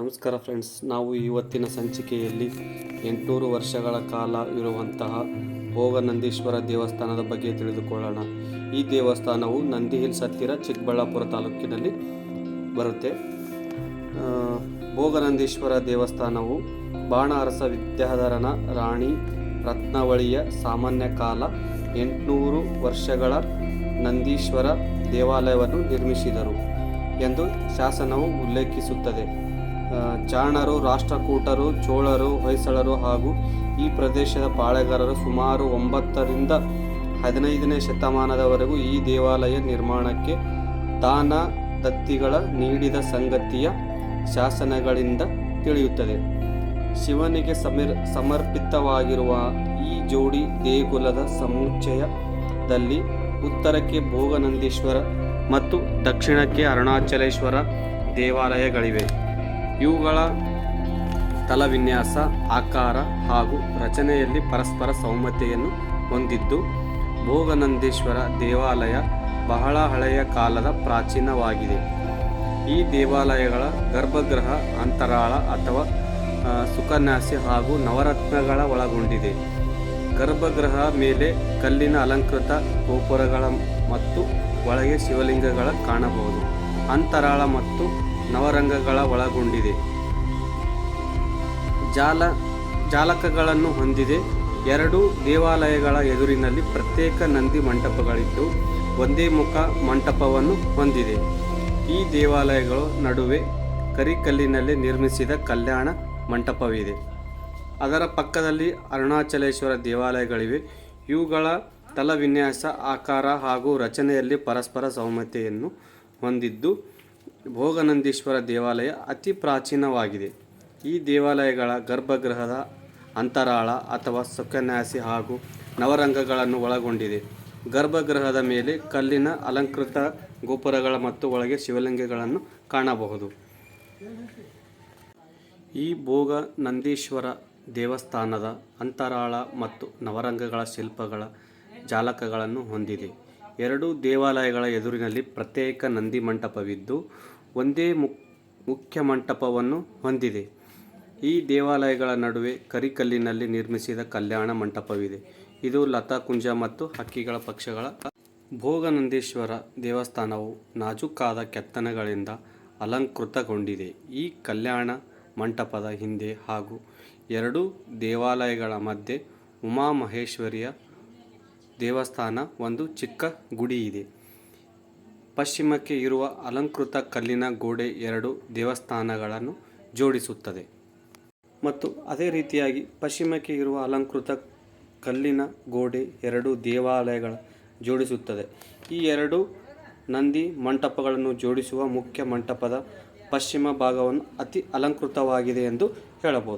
ನಮಸ್ಕಾರ ಫ್ರೆಂಡ್ಸ್, ನಾವು ಇವತ್ತಿನ ಸಂಚಿಕೆಯಲ್ಲಿ 800 ವರ್ಷಗಳ ಕಾಲ ಇರುವಂತಹ ಭೋಗನಂದೀಶ್ವರ ದೇವಸ್ಥಾನದ ಬಗ್ಗೆ ತಿಳಿದುಕೊಳ್ಳೋಣ. ಈ ದೇವಸ್ಥಾನವು ನಂದಿ ಹಿಲ್ಸ್ ಹತ್ತಿರ ಚಿಕ್ಕಬಳ್ಳಾಪುರ ತಾಲೂಕಿನಲ್ಲಿ ಬರುತ್ತೆ. ಭೋಗನಂದೀಶ್ವರ ದೇವಸ್ಥಾನವು ಬಾಣಾರಸ ವಿದ್ಯಾಧರನ ರಾಣಿ ರತ್ನಾವಳಿಯ ಸಾಮಾನ್ಯ ಕಾಲ 800 ವರ್ಷಗಳ ನಂದೀಶ್ವರ ದೇವಾಲಯವನ್ನು ನಿರ್ಮಿಸಿದರು ಎಂದು ಶಾಸನವು ಉಲ್ಲೇಖಿಸುತ್ತದೆ. ಚಾಣರು, ರಾಷ್ಟ್ರಕೂಟರು, ಚೋಳರು, ಹೊಯ್ಸಳರು ಹಾಗೂ ಈ ಪ್ರದೇಶದ ಪಾಳೆಗಾರರು ಸುಮಾರು 9ರಿಂದ 15ನೇ ಶತಮಾನದವರೆಗೂ ಈ ದೇವಾಲಯ ನಿರ್ಮಾಣಕ್ಕೆ ದಾನ ದತ್ತಿಗಳ ನೀಡಿದ ಸಂಗತಿಯ ಶಾಸನಗಳಿಂದ ತಿಳಿಯುತ್ತದೆ. ಶಿವನಿಗೆ ಸಮರ್ಪಿತವಾಗಿರುವ ಈ ಜೋಡಿ ದೇಗುಲದ ಸಮುಚ್ಚಯದಲ್ಲಿ ಉತ್ತರಕ್ಕೆ ಭೋಗನಂದೀಶ್ವರ ಮತ್ತು ದಕ್ಷಿಣಕ್ಕೆ ಅರುಣಾಚಲೇಶ್ವರ ದೇವಾಲಯಗಳಿವೆ. ಇವುಗಳ ತಲವಿನ್ಯಾಸ, ಆಕಾರ ಹಾಗೂ ರಚನೆಯಲ್ಲಿ ಪರಸ್ಪರ ಸಾಮ್ಯತೆಯನ್ನು ಹೊಂದಿದ್ದು, ಭೋಗನಂದೀಶ್ವರ ದೇವಾಲಯ ಬಹಳ ಹಳೆಯ ಕಾಲದ ಪ್ರಾಚೀನವಾಗಿದೆ. ಈ ದೇವಾಲಯಗಳ ಗರ್ಭಗೃಹ ಅಂತರಾಳ ಅಥವಾ ಸುಖನ್ಯಾಸಿ ಹಾಗೂ ನವರತ್ನಗಳ ಒಳಗೊಂಡಿದೆ. ಗರ್ಭಗೃಹ ಮೇಲೆ ಕಲ್ಲಿನ ಅಲಂಕೃತ ಗೋಪುರಗಳ ಮತ್ತು ಒಳಗೆ ಶಿವಲಿಂಗಗಳ ಕಾಣಬಹುದು. ಅಂತರಾಳ ಮತ್ತು ನವರಂಗಗಳ ಒಳಗೊಂಡಿದೆ. ಜಾಲಕಗಳನ್ನು ಹೊಂದಿದೆ. ಎರಡು ದೇವಾಲಯಗಳ ಎದುರಿನಲ್ಲಿ ಪ್ರತ್ಯೇಕ ನಂದಿ ಮಂಟಪಗಳಿದ್ದು ಒಂದೇ ಮುಖ ಮಂಟಪವನ್ನು ಹೊಂದಿದೆ. ಈ ದೇವಾಲಯಗಳ ನಡುವೆ ಕರಿಕಲ್ಲಿನಲ್ಲಿ ನಿರ್ಮಿಸಿದ ಕಲ್ಯಾಣ ಮಂಟಪವಿದೆ. ಅದರ ಪಕ್ಕದಲ್ಲಿ ಅರುಣಾಚಲೇಶ್ವರ ದೇವಾಲಯಗಳಿವೆ. ಇವುಗಳ ತಲವಿನ್ಯಾಸ, ಆಕಾರ ಹಾಗೂ ರಚನೆಯಲ್ಲಿ ಪರಸ್ಪರ ಸಾಮ್ಯತೆಯನ್ನು ಹೊಂದಿದ್ದು, ಭೋಗನಂದೀಶ್ವರ ದೇವಾಲಯ ಅತಿ ಪ್ರಾಚೀನವಾಗಿದೆ. ಈ ದೇವಾಲಯಗಳ ಗರ್ಭಗೃಹದ ಅಂತರಾಳ ಅಥವಾ ಸುಖನ್ಯಾಸಿ ಹಾಗೂ ನವರಂಗಗಳನ್ನು ಒಳಗೊಂಡಿದೆ. ಗರ್ಭಗೃಹದ ಮೇಲೆ ಕಲ್ಲಿನ ಅಲಂಕೃತ ಗೋಪುರಗಳ ಮತ್ತು ಒಳಗೆ ಶಿವಲಿಂಗಗಳನ್ನು ಕಾಣಬಹುದು. ಈ ಭೋಗನಂದೀಶ್ವರ ದೇವಸ್ಥಾನದ ಅಂತರಾಳ ಮತ್ತು ನವರಂಗಗಳ ಶಿಲ್ಪಗಳ ಜಾಲಕಗಳನ್ನು ಹೊಂದಿದೆ. ಎರಡೂ ದೇವಾಲಯಗಳ ಎದುರಿನಲ್ಲಿ ಪ್ರತ್ಯೇಕ ನಂದಿ ಮಂಟಪವಿದ್ದು ಒಂದೇ ಮುಖ್ಯ ಮಂಟಪವನ್ನು ಹೊಂದಿದೆ. ಈ ದೇವಾಲಯಗಳ ನಡುವೆ ಕರಿಕಲ್ಲಿನಲ್ಲಿ ನಿರ್ಮಿಸಿದ ಕಲ್ಯಾಣ ಮಂಟಪವಿದೆ. ಇದು ಲತಾಕುಂಜ ಮತ್ತು ಹಕ್ಕಿಗಳ ಪಕ್ಷಿಗಳ. ಭೋಗನಂದೀಶ್ವರ ದೇವಸ್ಥಾನವು ನಾಜೂಕಾದ ಕೆತ್ತನೆಗಳಿಂದ ಅಲಂಕೃತಗೊಂಡಿದೆ. ಈ ಕಲ್ಯಾಣ ಮಂಟಪದ ಹಿಂದೆ ಹಾಗೂ ಎರಡೂ ದೇವಾಲಯಗಳ ಮಧ್ಯೆ ಉಮಾಮಹೇಶ್ವರಿಯ ದೇವಸ್ಥಾನ, ಒಂದು ಚಿಕ್ಕ ಗುಡಿ ಇದೆ. ಪಶ್ಚಿಮಕ್ಕೆ ಇರುವ ಅಲಂಕೃತ ಕಲ್ಲಿನ ಗೋಡೆ ಎರಡು ದೇವಸ್ಥಾನಗಳನ್ನು ಜೋಡಿಸುತ್ತದೆ ಮತ್ತು ಅದೇ ರೀತಿಯಾಗಿ ಪಶ್ಚಿಮಕ್ಕೆ ಇರುವ ಅಲಂಕೃತ ಕಲ್ಲಿನ ಗೋಡೆ ಎರಡು ದೇವಾಲಯಗಳ ಜೋಡಿಸುತ್ತದೆ. ಈ ಎರಡು ನಂದಿ ಮಂಟಪಗಳನ್ನು ಜೋಡಿಸುವ ಮುಖ್ಯ ಮಂಟಪದ ಪಶ್ಚಿಮ ಭಾಗವನ್ನು ಅತಿ ಅಲಂಕೃತವಾಗಿದೆ ಎಂದು ಹೇಳಬಹುದು.